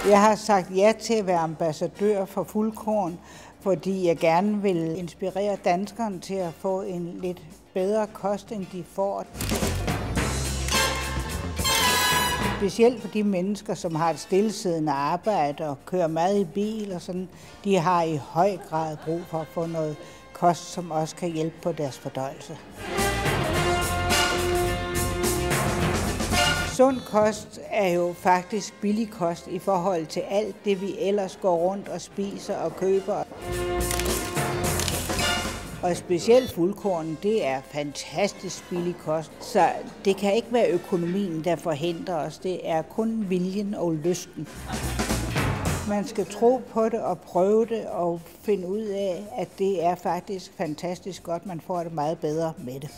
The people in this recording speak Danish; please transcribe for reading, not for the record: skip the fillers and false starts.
Jeg har sagt ja til at være ambassadør for fuldkorn, fordi jeg gerne vil inspirere danskerne til at få en lidt bedre kost, end de får. Specielt for de mennesker, som har et stillesiddende arbejde og kører meget i bil og sådan, de har i høj grad brug for at få noget kost, som også kan hjælpe på deres fordøjelse. Sund kost er jo faktisk billig kost i forhold til alt det, vi ellers går rundt og spiser og køber. Og specielt fuldkorn, det er fantastisk billig kost, så det kan ikke være økonomien, der forhindrer os. Det er kun viljen og lysten. Man skal tro på det og prøve det og finde ud af, at det er faktisk fantastisk godt. Man får det meget bedre med det.